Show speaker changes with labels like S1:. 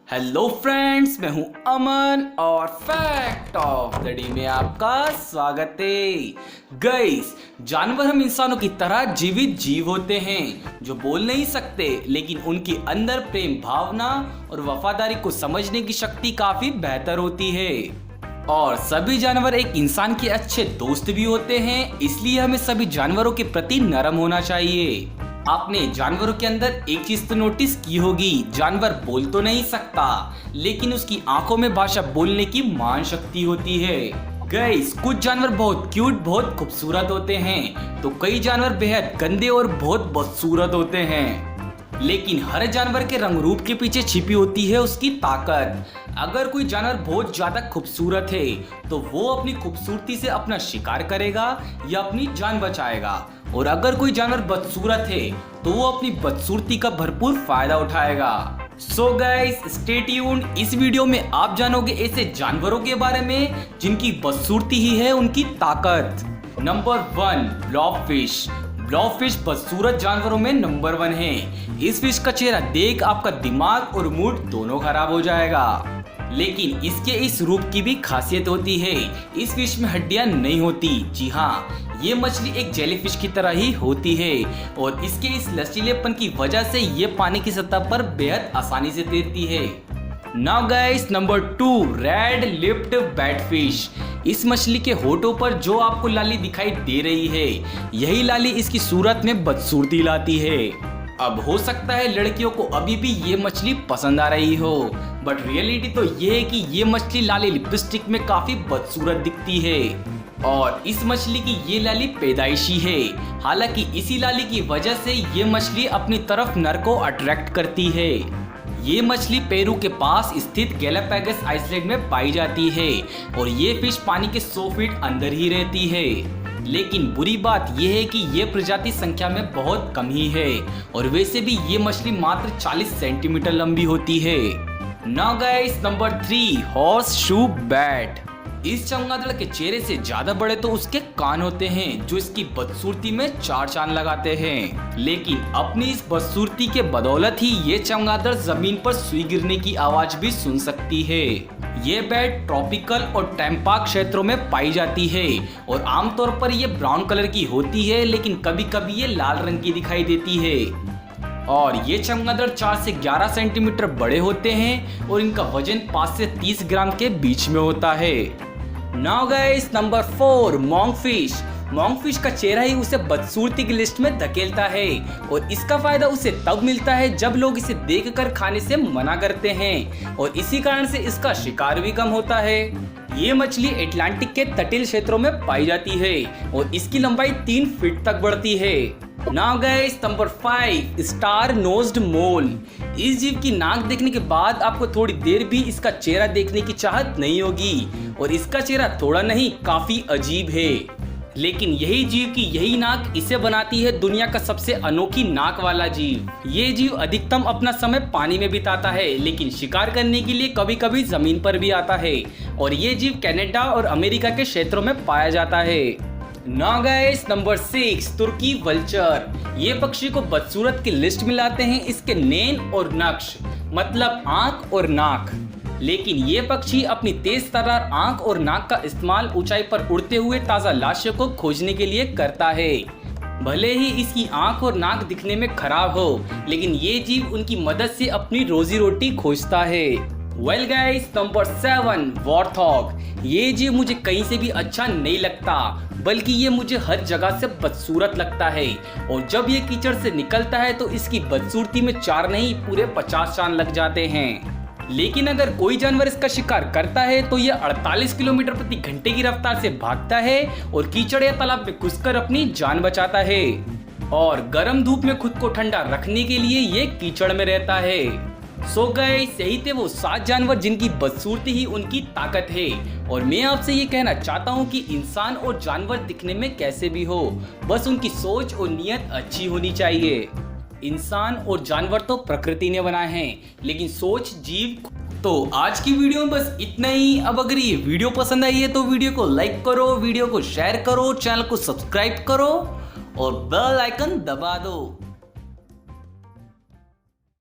S1: Hello friends, मैं हूं अमन और फैक्ट ऑफ द डे में आपका स्वागत है। गाइस, जानवर हम इंसानों की तरह जीवित जीव होते हैं जो बोल नहीं सकते, लेकिन उनके अंदर प्रेम भावना और वफादारी को समझने की शक्ति काफी बेहतर होती है। और सभी जानवर एक इंसान के अच्छे दोस्त भी होते हैं, इसलिए हमें सभी जानवरों के प्रति नरम होना चाहिए। आपने जानवरों के अंदर एक चीज तो नोटिस की होगी, जानवर बोल तो नहीं सकता, लेकिन उसकी आंखों में भाषा बोलने की महान शक्ति होती है। गाइस, कुछ जानवर बहुत क्यूट, बहुत खूबसूरत होते हैं, तो कई जानवर बेहद गंदे और बहुत बदसूरत होते हैं। लेकिन हर जानवर के रंग रूप के पीछे छिपी होती है उसकी ताकत। अगर कोई जानवर बहुत ज्यादा खूबसूरत है तो वो अपनी खूबसूरती से अपना शिकार करेगा या अपनी जान बचाएगा, और अगर कोई जानवर बदसूरत है तो वो अपनी बदसूरती का भरपूर फायदा उठाएगा। So guys, stay tuned. इस वीडियो में आप जानोगे ऐसे जानवरों के बारे में जिनकी बदसूरती ही है उनकी ताकत। नंबर 1, ब्लॉबफिश। ब्लॉबफिश बदसूरत जानवरों में नंबर 1 है। इस फिश का चेहरा देख आपका दिमाग और मूड दोनों खराब हो जाएगा, लेकिन इसके इस रूप की भी खासियत होती है। इस फिश में हड्डियां नहीं होती। जी हाँ, ये मछली एक जेलीफिश की तरह ही होती है, और इसके इस लचीलेपन की वजह से ये पानी की सतह पर बेहद आसानी से तैरती है। Now guys, number 2, red lipped batfish. इस मछली के होठों पर जो आपको लाली दिखाई दे रही है, यही लाली इसकी सूरत में बदसूरती लाती है। अब हो सकता है लड़कियों को अभी भी ये मछली पसंद आ रही हो, बट रियलिटी तो ये है कि ये मछली लाली लिपस्टिक में काफी बदसूरत दिखती है, और इस मछली की ये लाली पैदाइशी है। हालांकि इसी लाली की वजह से ये मछली अपनी तरफ नर को अट्रैक्ट करती है। ये मछली पेरू के पास स्थित गैलापागोस आइसलैंड में पाई जाती है, और ये फिश पानी के 100 फीट अंदर ही रहती है। लेकिन बुरी बात यह है कि ये प्रजाति संख्या में बहुत कम ही है, और वैसे भी ये मछली मात्र 40 सेंटीमीटर लंबी होती है। Now guys, number 3, horse shoe bat. इस चमगादड़ के चेहरे से ज्यादा बड़े तो उसके कान होते हैं, जो इसकी बदसूरती में 4 चांद लगाते हैं। लेकिन अपनी इस बदसूरती के बदौलत ही ये चमगादड़ जमीन पर सुई गिरने की आवाज भी सुन सकती है। ये बैट ट्रॉपिकल और टेम्पा क्षेत्रों में पाई जाती है, और आमतौर पर ये ब्राउन कलर की होती है, लेकिन कभी कभी ये लाल रंग की दिखाई देती है। और ये चमगादड़ 4 से 11 सेंटीमीटर बड़े होते हैं, और इनका वजन 5 से 30 ग्राम के बीच में होता है। Now guys, number 4, मॉन्कफिश। मॉन्कफिश का चेहरा ही उसे बदसूरती की लिस्ट में धकेलता है, और इसका फायदा उसे तब मिलता है जब लोग इसे देखकर खाने से मना करते हैं, और इसी कारण से इसका शिकार भी कम होता है। ये मछली अटलांटिक के तटीय क्षेत्रों में पाई जाती है, और इसकी लंबाई 3 फीट तक बढ़ती है। Now guys, number 5, star nosed मोल। इस जीव की नाक देखने के बाद आपको थोड़ी देर भी इसका चेहरा देखने की चाहत नहीं होगी, और इसका चेहरा थोड़ा नहीं काफी अजीब है। लेकिन यही जीव की यही नाक इसे बनाती है दुनिया का सबसे अनोखी नाक वाला जीव। ये जीव अधिकतम अपना समय पानी में बिताता है, लेकिन शिकार करने के लिए कभी कभी जमीन पर भी आता है, और ये जीव कनाडा और अमेरिका के क्षेत्रों में पाया जाता है। नाउ गाइस, नंबर 6, तुर्की वल्चर। ये पक्षी को बदसूरत की लिस्ट में लाते हैं इसके नैन और नक्श, मतलब आंख और नाक। लेकिन ये पक्षी अपनी तेज तर्रार आंख और नाक का इस्तेमाल ऊंचाई पर उड़ते हुए ताजा लाशों को खोजने के लिए करता है। भले ही इसकी आंख और नाक दिखने में खराब हो, लेकिन ये जीव उनकी मदद से अपनी रोजी रोटी खोजता है। Well guys, number 7, warthog. ये जीव मुझे कहीं से भी अच्छा नहीं लगता, बल्कि ये मुझे हर जगह से बदसूरत लगता है, और जब ये कीचड़ से निकलता है तो इसकी बदसूरती में 4 नहीं पूरे 50 चांद लग जाते हैं। लेकिन अगर कोई जानवर इसका शिकार करता है तो ये 48 किलोमीटर प्रति घंटे की रफ्तार से भागता है, और कीचड़ या तालाब में घुसकर अपनी जान बचाता है, और गर्म धूप में खुद को ठंडा रखने के लिए ये कीचड़ में रहता है। सो गाइस, यही थे वो 7 जानवर जिनकी बदसूरती ही उनकी ताकत है, और मैं आपसे ये कहना चाहता हूँ कि इंसान और जानवर दिखने में कैसे भी हो, बस उनकी सोच और नियत अच्छी होनी चाहिए। इंसान और जानवर तो प्रकृति ने बनाए हैं, लेकिन सोच जीव। तो आज की वीडियो में बस इतना ही। अब अगर ये वीडियो पसंद आई है तो वीडियो को लाइक करो, वीडियो को शेयर करो, चैनल को सब्सक्राइब करो, और बेल आइकन दबा दो।